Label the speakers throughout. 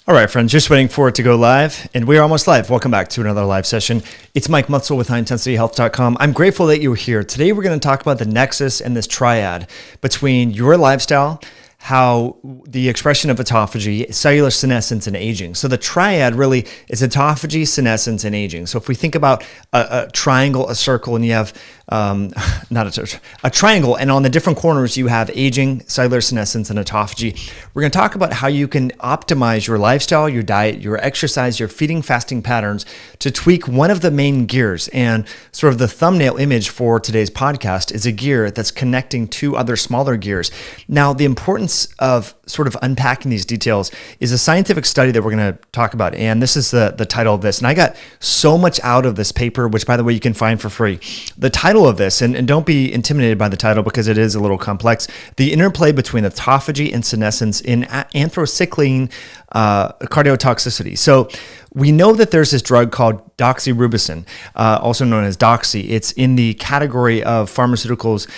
Speaker 1: All right, friends, just waiting for it to go live, and we're almost live. Welcome back to another live session. It's Mike Mutzel with HighIntensityHealth.com. I'm grateful that you're here. Today, we're going to talk about the nexus and this triad between your lifestyle, how the expression of autophagy, cellular senescence, and aging. So the triad really is autophagy, senescence, and aging. So if we think about a triangle, a circle, and you have a triangle, and on the different corners you have aging, cellular senescence, and autophagy. We're going to talk about how you can optimize your lifestyle, your diet, your exercise, your feeding, fasting patterns to tweak one of the main gears. And sort of the thumbnail image for today's podcast is a gear that's connecting two other smaller gears. Now, the importance of sort of unpacking these details is a scientific study that we're going to talk about. And this is the title of this. And I got so much out of this paper, which, by the way, you can find for free. The title of this, and don't be intimidated by the title because it is a little complex, the interplay between autophagy and senescence in Anthrocycline cardiotoxicity. So we know that there's this drug called doxorubicin, also known as doxy. It's in the category of pharmaceuticals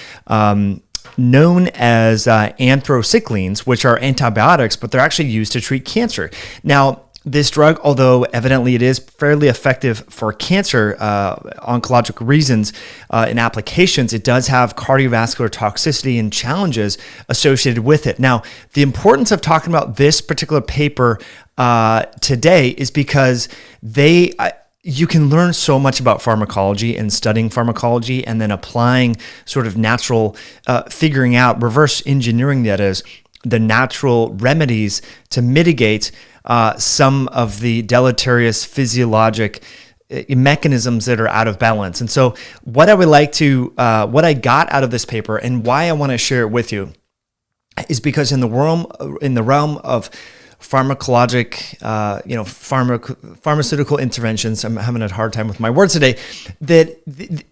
Speaker 1: known as anthrocyclines, which are antibiotics, but they're actually used to treat cancer. Now, this drug, although evidently it is fairly effective for cancer oncologic reasons in applications, it does have cardiovascular toxicity and challenges associated with it. Now, the importance of talking about this particular paper today is because you can learn so much about pharmacology and studying pharmacology and then applying sort of natural, figuring out, reverse engineering that is, the natural remedies to mitigate some of the deleterious physiologic mechanisms that are out of balance. And so what I would like to, what I got out of this paper and why I want to share it with you is because in the realm of pharmacologic, pharmaceutical interventions, I'm having a hard time with my words today, that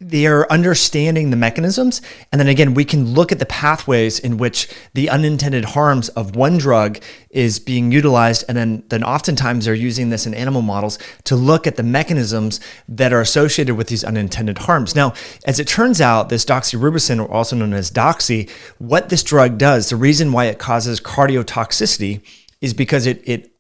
Speaker 1: they are understanding the mechanisms. And then again, we can look at the pathways in which the unintended harms of one drug is being utilized. And then oftentimes they're using this in animal models to look at the mechanisms that are associated with these unintended harms. Now, as it turns out, this doxorubicin, or also known as doxy, what this drug does, the reason why it causes cardiotoxicity is because it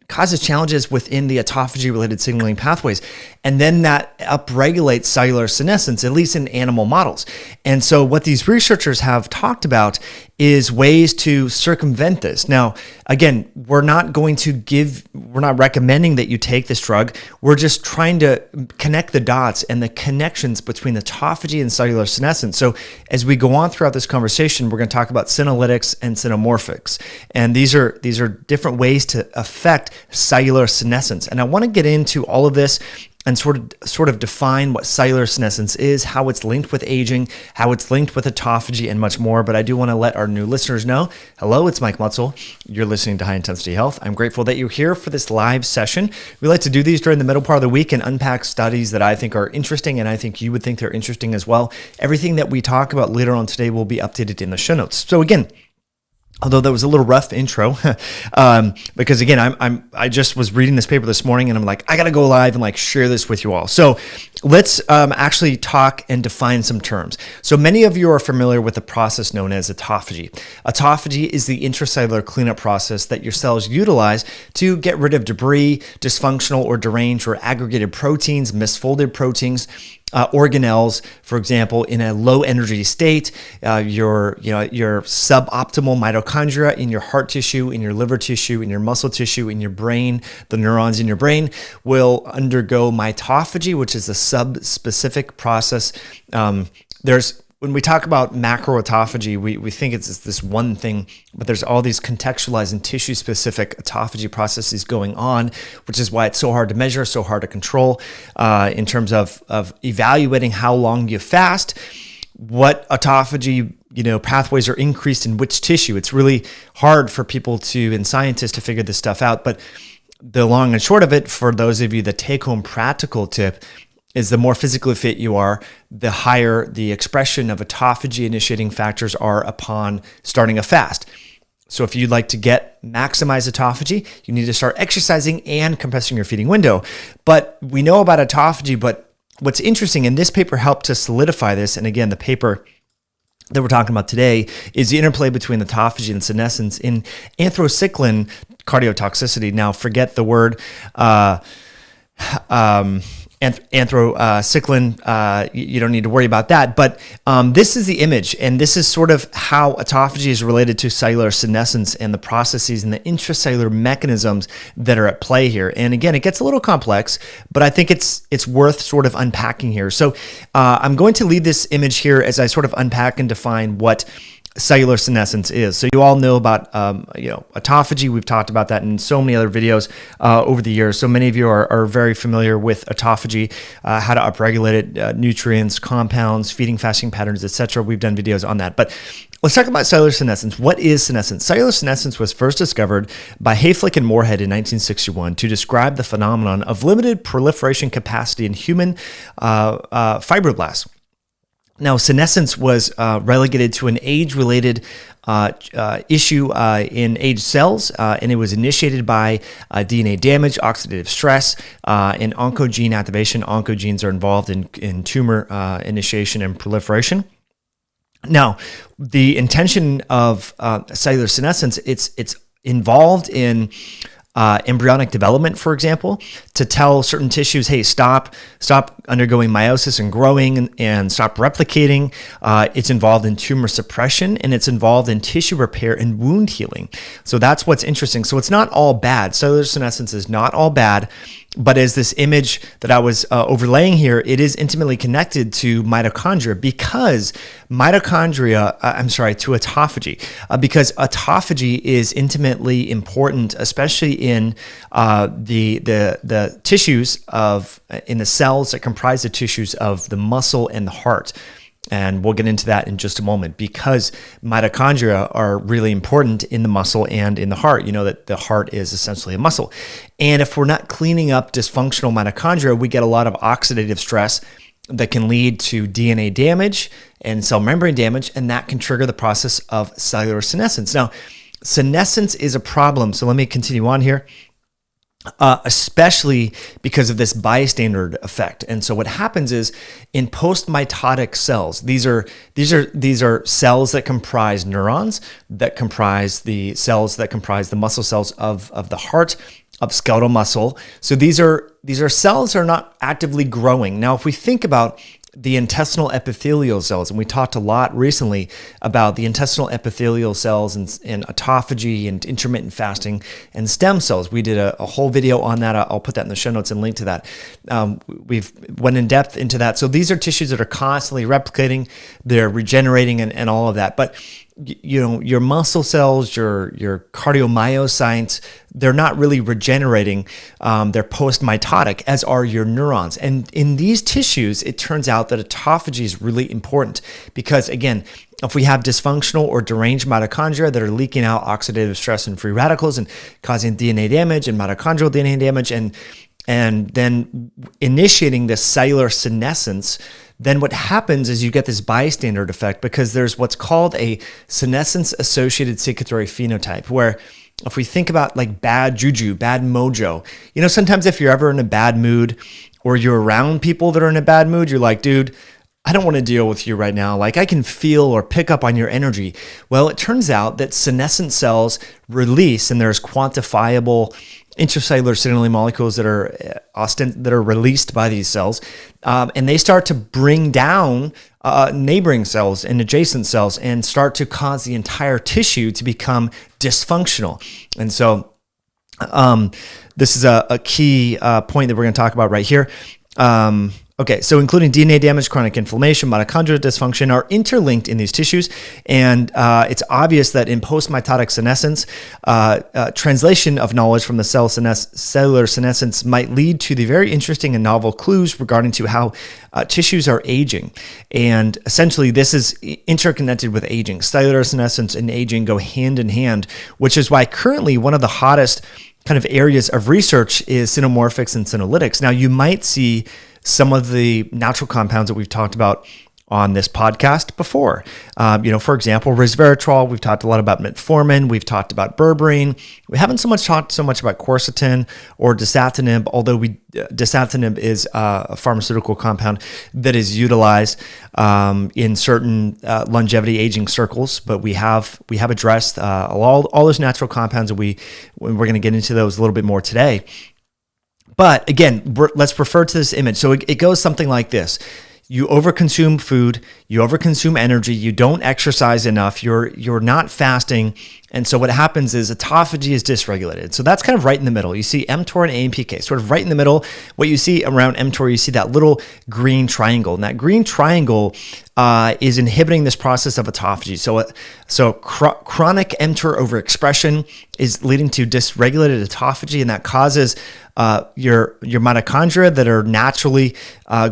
Speaker 1: causes challenges within the autophagy-related signaling pathways. And then that upregulates cellular senescence, at least in animal models. And so what these researchers have talked about is ways to circumvent this. Now, again, we're not recommending that you take this drug. We're just trying to connect the dots and the connections between autophagy and cellular senescence. So as we go on throughout this conversation, we're going to talk about senolytics and senomorphics. And these are different ways to affect cellular senescence. And I want to get into all of this and sort of define what cellular senescence is, how it's linked with aging, how it's linked with autophagy, and much more. But I do want to let our new listeners know, hello, it's Mike Mutzel. You're listening to High Intensity Health. I'm grateful that you're here for this live session. We like to do these during the middle part of the week and unpack studies that I think are interesting, and I think you would think they're interesting as well. Everything that we talk about later on today will be updated in the show notes. So again, although that was a little rough intro, because again, I just was reading this paper this morning and I'm like, I got to go live and like share this with you all. So let's actually talk and define some terms. So many of you are familiar with the process known as autophagy. Autophagy is the intracellular cleanup process that your cells utilize to get rid of debris, dysfunctional or deranged or aggregated proteins, misfolded proteins, organelles, for example, in a low energy state, your suboptimal mitochondria in your heart tissue, in your liver tissue, in your muscle tissue, in your brain, the neurons in your brain will undergo mitophagy, which is a sub-specific process. When we talk about macroautophagy, we think it's this one thing, but there's all these contextualized and tissue-specific autophagy processes going on, which is why it's so hard to measure, so hard to control in terms of evaluating how long you fast, what autophagy pathways are increased in which tissue. It's really hard for people and scientists to figure this stuff out. But the long and short of it, for those of you, the take-home practical tip is the more physically fit you are, the higher the expression of autophagy initiating factors are upon starting a fast. So if you'd like to maximize autophagy, you need to start exercising and compressing your feeding window. But we know about autophagy, but what's interesting, and this paper helped to solidify this, and again, the paper that we're talking about today is the interplay between autophagy and senescence in Anthrocycline cardiotoxicity. Now, forget the word Anthrocycline, you don't need to worry about that. But this is the image, and this is sort of how autophagy is related to cellular senescence and the processes and the intracellular mechanisms that are at play here. And again, it gets a little complex, but I think it's worth sort of unpacking here. So I'm going to leave this image here as I sort of unpack and define what cellular senescence is. So you all know about autophagy. We've talked about that in so many other videos over the years. So many of you are very familiar with autophagy, how to upregulate it, nutrients, compounds, feeding, fasting patterns, etc. We've done videos on that. But let's talk about cellular senescence. What is senescence? Cellular senescence was first discovered by Hayflick and Moorhead in 1961 to describe the phenomenon of limited proliferation capacity in human fibroblasts. Now, senescence was relegated to an age-related issue in aged cells, and it was initiated by DNA damage, oxidative stress, and oncogene activation. Oncogenes are involved in tumor initiation and proliferation. Now, the intention of cellular senescence, it's involved in embryonic development, for example, to tell certain tissues, hey, stop undergoing meiosis and growing and stop replicating. It's involved in tumor suppression, and it's involved in tissue repair and wound healing. So that's what's interesting. So it's not all bad. Cellular senescence is not all bad. But as this image that I was overlaying here, it is intimately connected to mitochondria to autophagy, because autophagy is intimately important, especially in the tissues in the cells that comprise the tissues of the muscle and the heart. And we'll get into that in just a moment, because mitochondria are really important in the muscle and in the heart. You know that the heart is essentially a muscle. And if we're not cleaning up dysfunctional mitochondria, we get a lot of oxidative stress that can lead to DNA damage and cell membrane damage, and that can trigger the process of cellular senescence. Now, senescence is a problem. So let me continue on here. Especially because of this bystander effect. And so what happens is in post-mitotic cells, these are cells that comprise neurons, that comprise the cells that comprise the muscle cells of the heart, of skeletal muscle. So these are cells that are not actively growing. Now, if we think about the intestinal epithelial cells, and we talked a lot recently about the intestinal epithelial cells and autophagy and intermittent fasting and stem cells. We did a whole video on that. I'll put that in the show notes and link to that. We've went in depth into that. So these are tissues that are constantly replicating, they're regenerating and all of that. But your muscle cells, your cardiomyocytes, they're not really regenerating. They're post-mitotic, as are your neurons. And in these tissues, it turns out that autophagy is really important because, again, if we have dysfunctional or deranged mitochondria that are leaking out oxidative stress and free radicals and causing DNA damage and mitochondrial DNA damage and then initiating this cellular senescence, then what happens is you get this bystander effect, because there's what's called a senescence-associated secretory phenotype, where if we think about like bad juju, bad mojo, sometimes if you're ever in a bad mood or you're around people that are in a bad mood, you're like, dude, I don't want to deal with you right now. Like, I can feel or pick up on your energy. Well, it turns out that senescent cells release, and there's quantifiable intracellular signaling molecules that are released by these cells, and they start to bring down neighboring cells and adjacent cells and start to cause the entire tissue to become dysfunctional. And so this is a key point that we're going to talk about right here. Okay, so including DNA damage, chronic inflammation, mitochondrial dysfunction are interlinked in these tissues, and it's obvious that in post-mitotic senescence, translation of knowledge from the cellular senescence might lead to the very interesting and novel clues regarding to how tissues are aging. And essentially, this is interconnected with aging. Cellular senescence and aging go hand in hand, which is why currently one of the hottest kind of areas of research is xenomorphics and senolytics. Now, you might see some of the natural compounds that we've talked about on this podcast before. For example, resveratrol, we've talked a lot about metformin, we've talked about berberine. We haven't talked so much about quercetin or dasatinib, although dasatinib is a pharmaceutical compound that is utilized in certain longevity aging circles, but we have addressed all those natural compounds, and we're going to get into those a little bit more today. But again, let's refer to this image. So it goes something like this. You overconsume food, you overconsume energy, you don't exercise enough, you're not fasting, and so what happens is autophagy is dysregulated. So that's kind of right in the middle. You see mTOR and AMPK, sort of right in the middle. What you see around mTOR, you see that little green triangle, and that green triangle is inhibiting this process of autophagy. So chronic mTOR overexpression is leading to dysregulated autophagy, and that causes your mitochondria that are naturally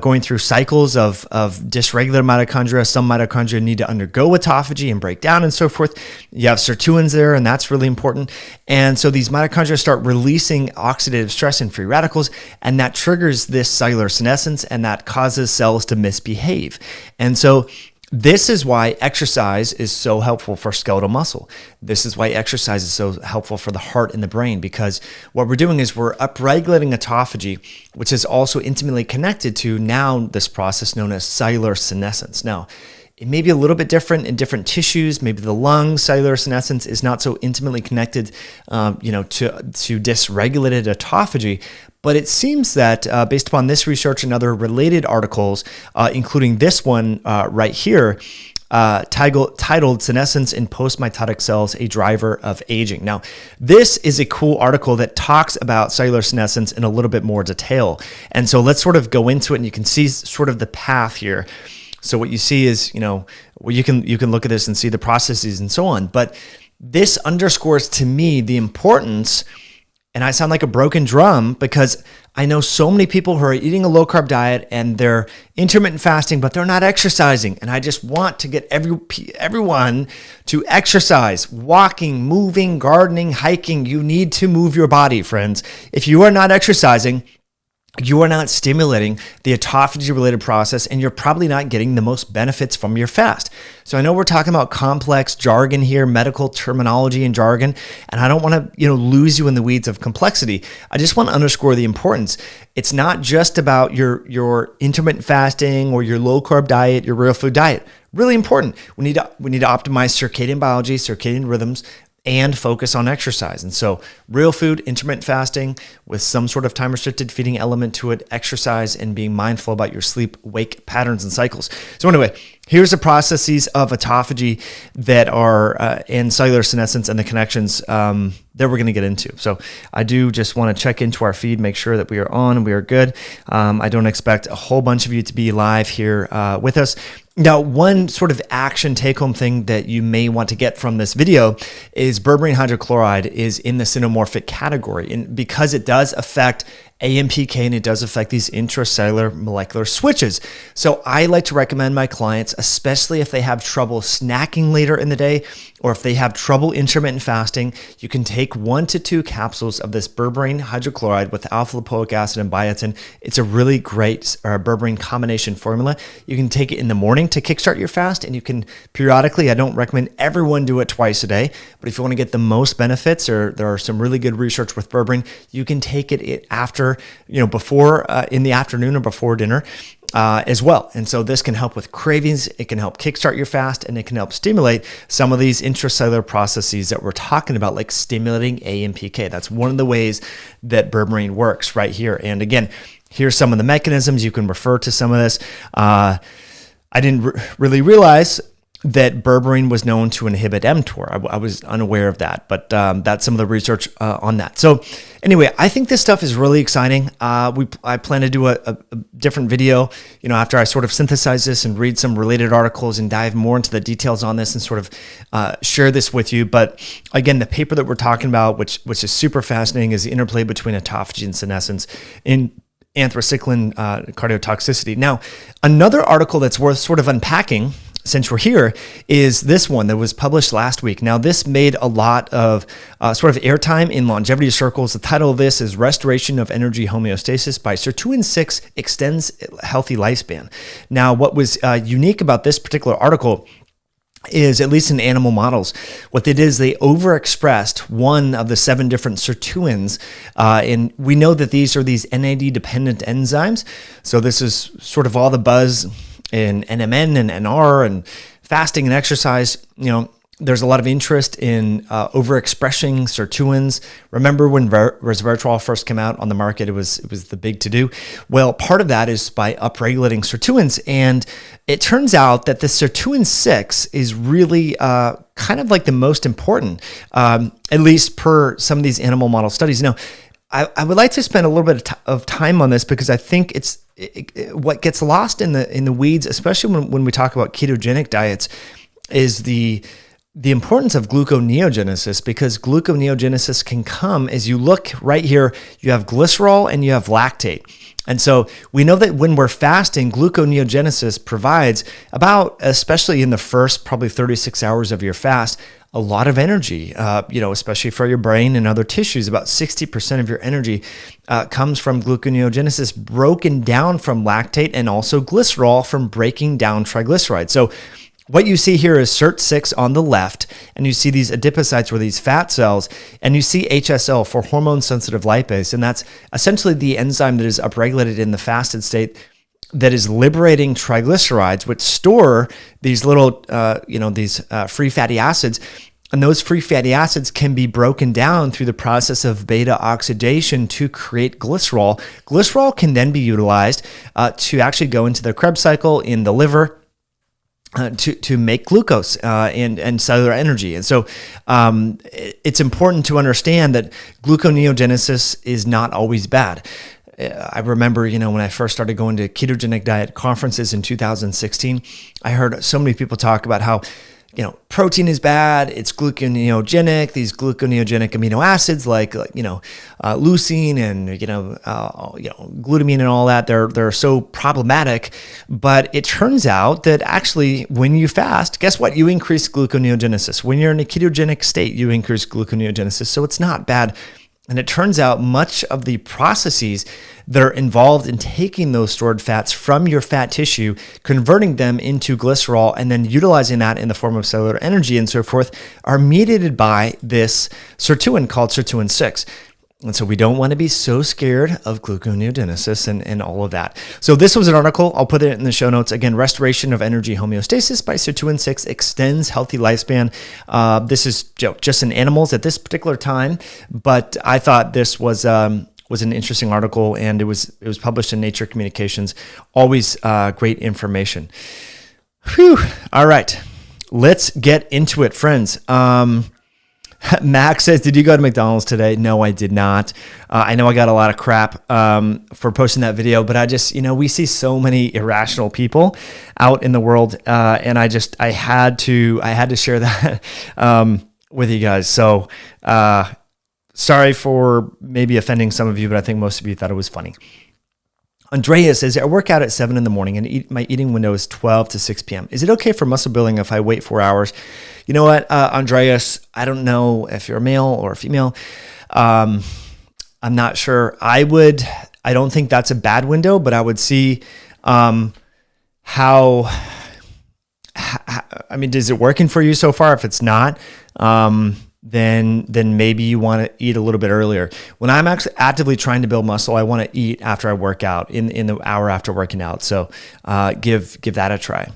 Speaker 1: going through cycles of dysregulated mitochondria. Some mitochondria need to undergo autophagy and break down and so forth. You have sirtuins there, and that's really important. And so these mitochondria start releasing oxidative stress and free radicals, and that triggers this cellular senescence, and that causes cells to misbehave. And so this is why exercise is so helpful for skeletal muscle. This is why exercise is so helpful for the heart and the brain, because what we're doing is we're upregulating autophagy, which is also intimately connected to now this process known as cellular senescence. Now, it may be a little bit different in different tissues. Maybe the lung cellular senescence is not so intimately connected, to dysregulated autophagy. But it seems that based upon this research and other related articles, including this one right here, titled Senescence in Post-Mitotic Cells, a Driver of Aging. Now, this is a cool article that talks about cellular senescence in a little bit more detail. And so let's sort of go into it, and you can see sort of the path here. So what you see is, you can look at this and see the processes and so on. But this underscores to me the importance, and I sound like a broken drum because I know so many people who are eating a low-carb diet and they're intermittent fasting, but they're not exercising. And I just want to get everyone to exercise, walking, moving, gardening, hiking. You need to move your body, friends. If you are not exercising, you are not stimulating the autophagy-related process, and you're probably not getting the most benefits from your fast. So I know we're talking about complex jargon here, medical terminology and jargon, and I don't want to, lose you in the weeds of complexity. I just want to underscore the importance. It's not just about your intermittent fasting or your low-carb diet, your real food diet. Really important. We need to optimize circadian biology, circadian rhythms, and focus on exercise. And so real food, intermittent fasting with some sort of time-restricted feeding element to it, exercise, and being mindful about your sleep-wake patterns and cycles. So anyway, here's the processes of autophagy that are in cellular senescence and the connections that we're going to get into. So I do just want to check into our feed, make sure that we are on and we are good. I don't expect a whole bunch of you to be live here with us. Now, one sort of action take-home thing that you may want to get from this video is berberine hydrochloride is in the xenomorphic category, and because it does affect AMPK and it does affect these intracellular molecular switches. So I like to recommend my clients, especially if they have trouble snacking later in the day or if they have trouble intermittent fasting, you can take 1 to 2 capsules of this berberine hydrochloride with alpha-lipoic acid and biotin. It's a really great berberine combination formula. You can take it in the morning to kickstart your fast, and you can periodically, I don't recommend everyone do it twice a day, but if you want to get the most benefits, or there are some really good research with berberine, you can take it after, before, in the afternoon or before dinner. As well. And so this can help with cravings, it can help kickstart your fast, and it can help stimulate some of these intracellular processes that we're talking about, like stimulating AMPK. That's one of the ways that berberine works right here. And again, here's some of the mechanisms. You can refer to some of this. I didn't really realize that berberine was known to inhibit mTOR. I was unaware of that, but that's some of the research on that. So anyway, I think this stuff is really exciting. I plan to do a different video, after I sort of synthesize this and read some related articles and dive more into the details on this and sort of share this with you. But again, the paper that we're talking about, which is super fascinating, is the interplay between autophagy and senescence in Anthrocycline cardiotoxicity. Now, another article that's worth sort of unpacking. since we're here, is this one that was published last week. Now, this made a lot of sort of airtime in longevity circles. The title of this is Restoration of Energy Homeostasis by Sirtuin-6 Extends Healthy Lifespan. Now, what was unique about this particular article is, at least in animal models, what they did is they overexpressed one of the 7 different sirtuins. And we know that these are these NAD-dependent enzymes. So this is sort of all the buzz in NMN and NR and fasting and exercise. There's a lot of interest in overexpressing sirtuins. Remember when resveratrol first came out on the market, it was the big to-do. Well, part of that is by upregulating sirtuins, and it turns out that the sirtuin-6 is really kind of like the most important, at least per some of these animal model studies. I would like to spend a little bit of time on this because I think what gets lost in the weeds, especially when we talk about ketogenic diets, is the importance of gluconeogenesis, because gluconeogenesis can come, as you look right here, you have glycerol and you have lactate. And so we know that when we're fasting, gluconeogenesis provides about, especially in the first probably 36 hours of your fast, a lot of energy, especially for your brain and other tissues. About 60% of your energy comes from gluconeogenesis broken down from lactate, and also glycerol from breaking down triglycerides. So what you see here is SIRT6 on the left, and you see these adipocytes, or these fat cells, and you see HSL for hormone-sensitive lipase, and that's essentially the enzyme that is upregulated in the fasted state that is liberating triglycerides, which store these little, free fatty acids. And those free fatty acids can be broken down through the process of beta oxidation to create glycerol. Glycerol can then be utilized to actually go into the Krebs cycle in the liver, to make glucose and cellular energy. And so it's important to understand that gluconeogenesis is not always bad. I remember, when I first started going to ketogenic diet conferences in 2016, I heard so many people talk about how protein is bad, it's gluconeogenic, these gluconeogenic amino acids like leucine and, glutamine and all that, they're so problematic. But it turns out that actually when you fast, guess what? You increase gluconeogenesis. When you're in a ketogenic state, you increase gluconeogenesis. So it's not bad. And it turns out much of the processes that are involved in taking those stored fats from your fat tissue, converting them into glycerol, and then utilizing that in the form of cellular energy and so forth, are mediated by this sirtuin called sirtuin-6. And so we don't want to be so scared of gluconeogenesis and all of that. So this was an article. I'll put it in the show notes. Again, Restoration of Energy Homeostasis by Sirtuin-6 Extends Healthy Lifespan. This is just in animals at this particular time, but I thought this was an interesting article, and it was published in Nature Communications. Always great information. Whew. All right, let's get into it, friends. Max says, did you go to McDonald's today? No, I did not. I know I got a lot of crap for posting that video, but I just, we see so many irrational people out in the world, and I had to share that with you guys. So sorry for maybe offending some of you, but I think most of you thought it was funny. Andrea says, I work out at 7 in the morning and my eating window is 12 to 6 p.m. Is it okay for muscle building if I wait 4 hours? You know what, Andreas, I don't know if you're a male or a female. I'm not sure. I don't think that's a bad window, but I would see how, is it working for you so far? If it's not, then maybe you want to eat a little bit earlier. When I'm actually actively trying to build muscle, I want to eat after I work out, in the hour after working out. So give that a try.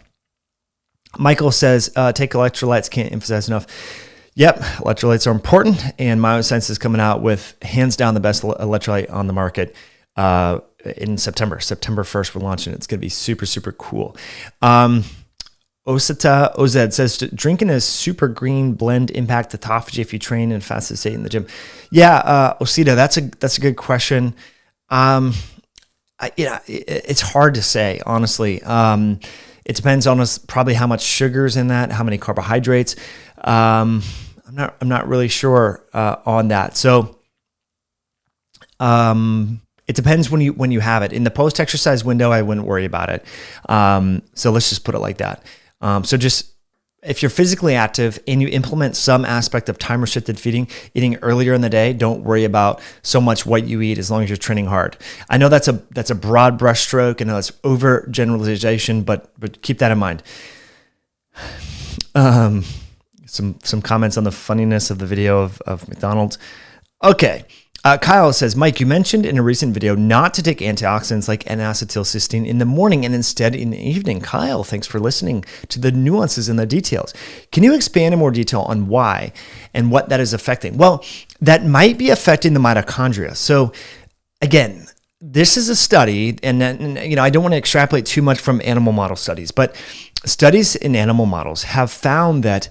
Speaker 1: Michael says, take electrolytes, can't emphasize enough. Yep, electrolytes are important, and Myoscience is coming out with hands down the best electrolyte on the market in September. September 1st, we're launching it. It's going to be super, super cool. Osita Ozed says, drinking a super green blend impact autophagy if you train and fasted state in the gym? Yeah, Osita, that's a good question. It's hard to say, honestly. It depends on probably how much sugar's in that, how many carbohydrates. I'm not really sure on that. So it depends when you have it. In the post-exercise window, I wouldn't worry about it. So let's just put it like that. So just if you're physically active and you implement some aspect of time restricted feeding, eating earlier in the day, don't worry about so much what you eat as long as you're training hard. I know that's a broad brushstroke and that's overgeneralization, but keep that in mind. Some comments on the funniness of the video of McDonald's. Okay. Kyle says, Mike, you mentioned in a recent video not to take antioxidants like N-acetylcysteine in the morning and instead in the evening. Kyle, thanks for listening to the nuances and the details. Can you expand in more detail on why and what that is affecting? Well, that might be affecting the mitochondria. So again, this is a study, and I don't want to extrapolate too much from animal model studies, but studies in animal models have found that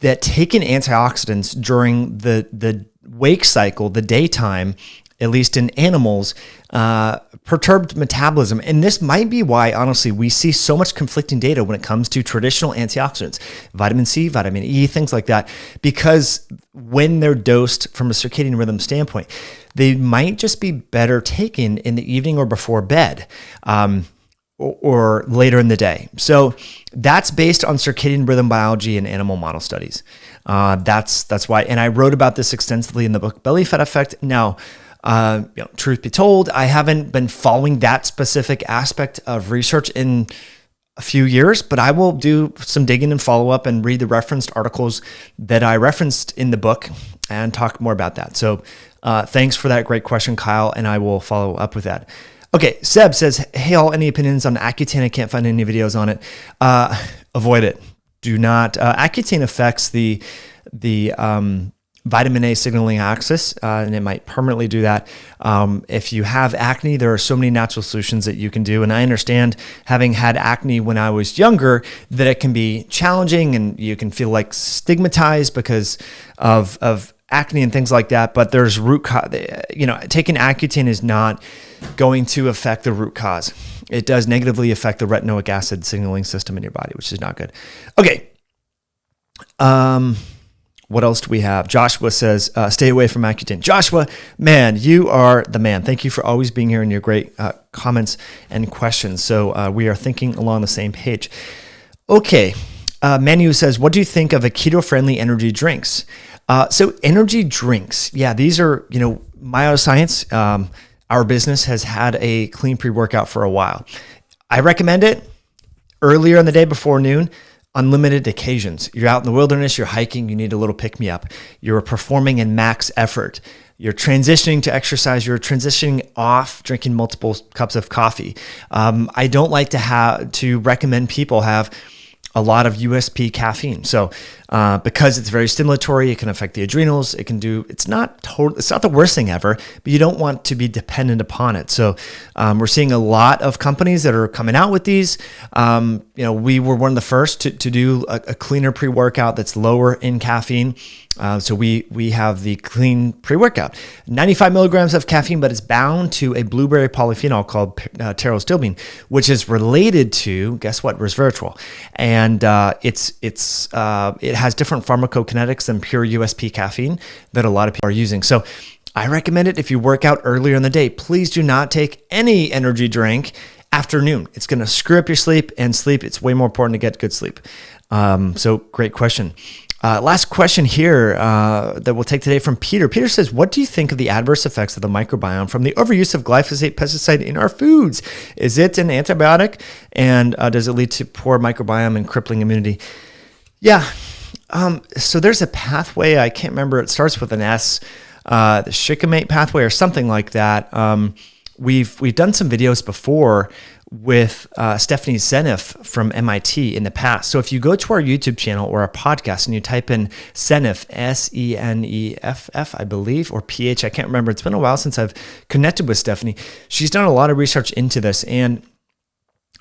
Speaker 1: taking antioxidants during the wake cycle, the daytime, at least in animals, perturbed metabolism. And this might be why, honestly, we see so much conflicting data when it comes to traditional antioxidants, vitamin C, vitamin E, things like that, because when they're dosed from a circadian rhythm standpoint, they might just be better taken in the evening or before bed. Or later in the day. So that's based on circadian rhythm biology and animal model studies. That's why, and I wrote about this extensively in the book Belly Fat Effect. Now, truth be told, I haven't been following that specific aspect of research in a few years, but I will do some digging and follow up and read the referenced articles that I referenced in the book and talk more about that. So thanks for that great question, Kyle, and I will follow up with that. Okay, Seb says, hey, all, any opinions on Accutane? I can't find any videos on it. Avoid it. Do not. Accutane affects the vitamin A signaling axis, and it might permanently do that. If you have acne, there are so many natural solutions that you can do. And I understand, having had acne when I was younger, that it can be challenging and you can feel like stigmatized because of acne and things like that. But there's root cause. Taking Accutane is not going to affect the root cause. It does negatively affect the retinoic acid signaling system in your body, which is not good. Okay. What else do we have? Joshua says, stay away from Accutane. Joshua, man, you are the man. Thank you for always being here and your great comments and questions. So we are thinking along the same page. Okay. Manu says, what do you think of a keto-friendly energy drinks? So energy drinks, yeah, these are, Myoscience, our business has had a clean pre-workout for a while. I recommend it earlier in the day before noon on limited occasions. You're out in the wilderness, you're hiking, you need a little pick-me-up. You're performing in max effort. You're transitioning to exercise. You're transitioning off drinking multiple cups of coffee. I don't like to recommend people have a lot of USP caffeine. So because it's very stimulatory, it can affect the adrenals. It's not the worst thing ever, but you don't want to be dependent upon it. So we're seeing a lot of companies that are coming out with these. We were one of the first to do a cleaner pre-workout that's lower in caffeine. So we have the clean pre-workout, 95 milligrams of caffeine, but it's bound to a blueberry polyphenol called pterostilbene, which is related to, guess what, resveratrol. And it has different pharmacokinetics than pure USP caffeine that a lot of people are using. So I recommend it if you work out earlier in the day. Please do not take any energy drink afternoon. It's going to screw up your sleep, and sleep, it's way more important to get good sleep. So great question. Last question here that we'll take today from Peter. Peter says, what do you think of the adverse effects of the microbiome from the overuse of glyphosate pesticide in our foods? Is it an antibiotic? And does it lead to poor microbiome and crippling immunity? Yeah. So there's a pathway. I can't remember. It starts with an S, the shikimate pathway or something like that. We've done some videos before with Stephanie Seneff from MIT in the past. So if you go to our YouTube channel or our podcast and you type in Seneff, Seneff, I believe, or PH, I can't remember. It's been a while since I've connected with Stephanie. She's done a lot of research into this, and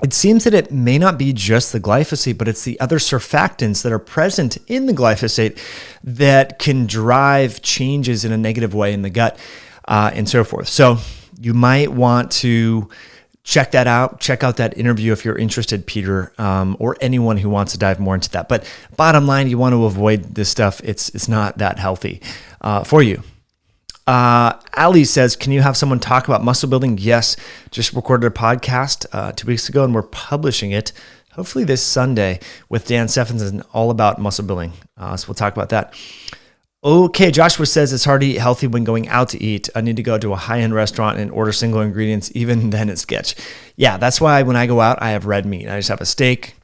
Speaker 1: it seems that it may not be just the glyphosate, but it's the other surfactants that are present in the glyphosate that can drive changes in a negative way in the gut and so forth. So you might want to check that out. Check out that interview if you're interested, Peter, or anyone who wants to dive more into that. But bottom line, you want to avoid this stuff. It's not that healthy for you. Ali says, can you have someone talk about muscle building? Yes, just recorded a podcast 2 weeks ago, and we're publishing it hopefully this Sunday with Dan Stephenson, all about muscle building. So we'll talk about that. Okay, Joshua says it's hard to eat healthy when going out to eat. I need to go to a high-end restaurant and order single ingredients. Even then it's sketch. Yeah, that's why when I go out, I have red meat. I just have a steak.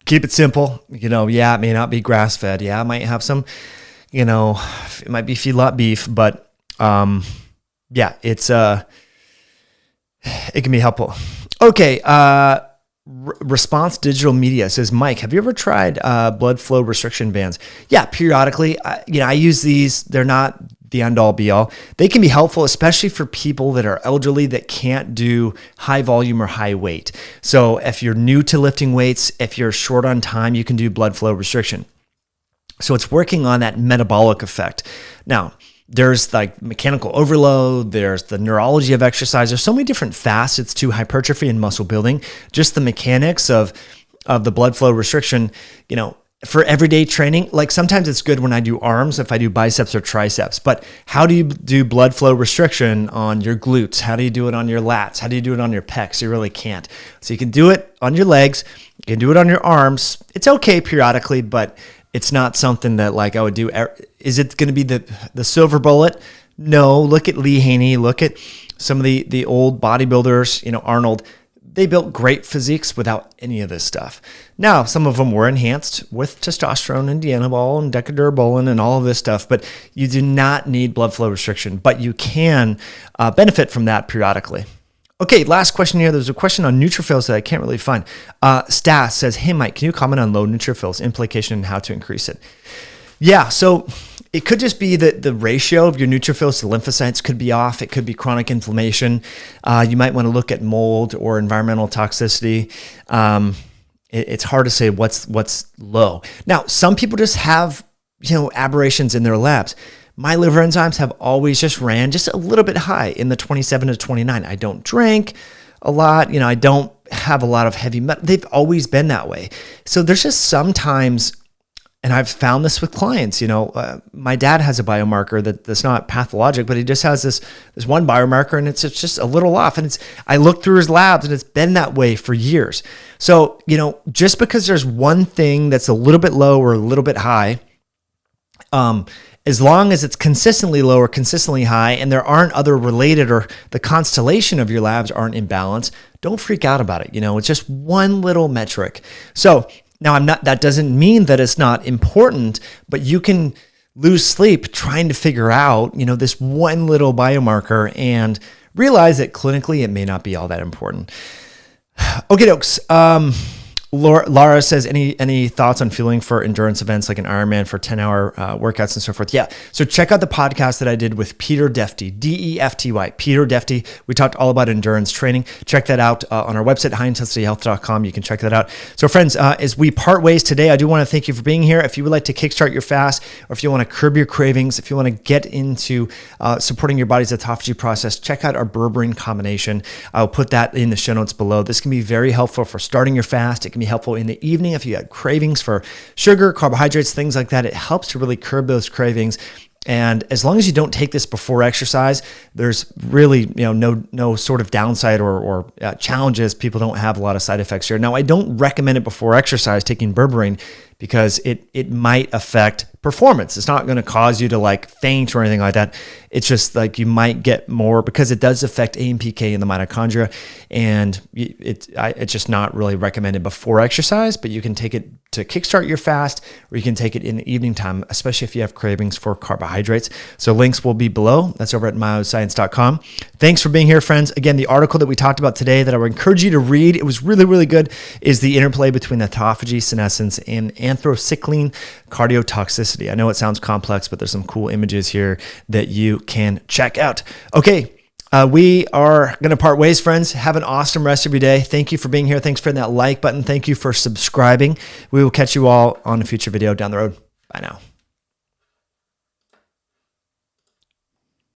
Speaker 1: Keep it simple. Yeah, it may not be grass-fed. Yeah, I might have some, it might be feedlot beef, but yeah, it can be helpful. Okay, Response Digital Media says, Mike, have you ever tried blood flow restriction bands? Yeah, periodically. I use these. They're not the end all be all. They can be helpful, especially for people that are elderly that can't do high volume or high weight. So if you're new to lifting weights, if you're short on time, you can do blood flow restriction. So it's working on that metabolic effect. Now, there's like mechanical overload. There's the neurology of exercise. There's so many different facets to hypertrophy and muscle building. Just the mechanics of the blood flow restriction, for everyday training. Like sometimes it's good when I do arms, if I do biceps or triceps, but how do you do blood flow restriction on your glutes? How do you do it on your lats? How do you do it on your pecs? You really can't. So you can do it on your legs. You can do it on your arms. It's okay periodically, but it's not something that like I would do. Is it going to be the silver bullet? No. Look at Lee Haney. Look at some of the old bodybuilders, Arnold. They built great physiques without any of this stuff. Now, some of them were enhanced with testosterone and Dianabol and Decadurabolin and all of this stuff, but you do not need blood flow restriction, but you can benefit from that periodically. Okay, last question here. There's a question on neutrophils that I can't really find. Stas says, hey, Mike, can you comment on low neutrophils, implication and how to increase it? Yeah, so it could just be that the ratio of your neutrophils to lymphocytes could be off. It could be chronic inflammation. You might want to look at mold or environmental toxicity. It's hard to say what's low. Now, some people just have aberrations in their labs. My liver enzymes have always just ran just a little bit high in the 27 to 29. I don't drink a lot. I don't have a lot of heavy metal. They've always been that way. So there's just sometimes, and I've found this with clients, my dad has a biomarker that's not pathologic, but he just has this one biomarker and it's just a little off. And I looked through his labs and it's been that way for years. So, just because there's one thing that's a little bit low or a little bit high, as long as it's consistently low or consistently high and there aren't other related or the constellation of your labs aren't in balance, don't freak out about it. It's just one little metric. So now that doesn't mean that it's not important, but you can lose sleep trying to figure out, this one little biomarker and realize that clinically it may not be all that important. Okay, dokes. Laura says, any thoughts on fueling for endurance events like an Ironman for 10-hour workouts and so forth? Yeah. So check out the podcast that I did with Peter Defty, D-E-F-T-Y, Peter Defty. We talked all about endurance training. Check that out on our website, highintensityhealth.com. You can check that out. So friends, as we part ways today, I do want to thank you for being here. If you would like to kickstart your fast, or if you want to curb your cravings, if you want to get into supporting your body's autophagy process, check out our berberine combination. I'll put that in the show notes below. This can be very helpful for starting your fast. It can be helpful in the evening if you have cravings for sugar, carbohydrates, things like that. It helps to really curb those cravings. And as long as you don't take this before exercise, there's really no sort of downside or challenges. People don't have a lot of side effects here. Now, I don't recommend it before exercise, taking berberine, because it might affect performance. It's not going to cause you to like faint or anything like that. It's just like you might get more because it does affect AMPK in the mitochondria, and it's just not really recommended before exercise, but you can take it to kickstart your fast, or you can take it in the evening time, especially if you have cravings for carbohydrates. So links will be below. That's over at myoscience.com. Thanks for being here, friends. Again, the article that we talked about today that I would encourage you to read, it was really, really good, is the interplay between autophagy, senescence, and Anthrocycline cardiotoxicity. I know it sounds complex, but there's some cool images here that you can check out. Okay. We are going to part ways, friends. Have an awesome rest of your day. Thank you for being here. Thanks for hitting that like button. Thank you for subscribing. We will catch you all on a future video down the road. Bye now.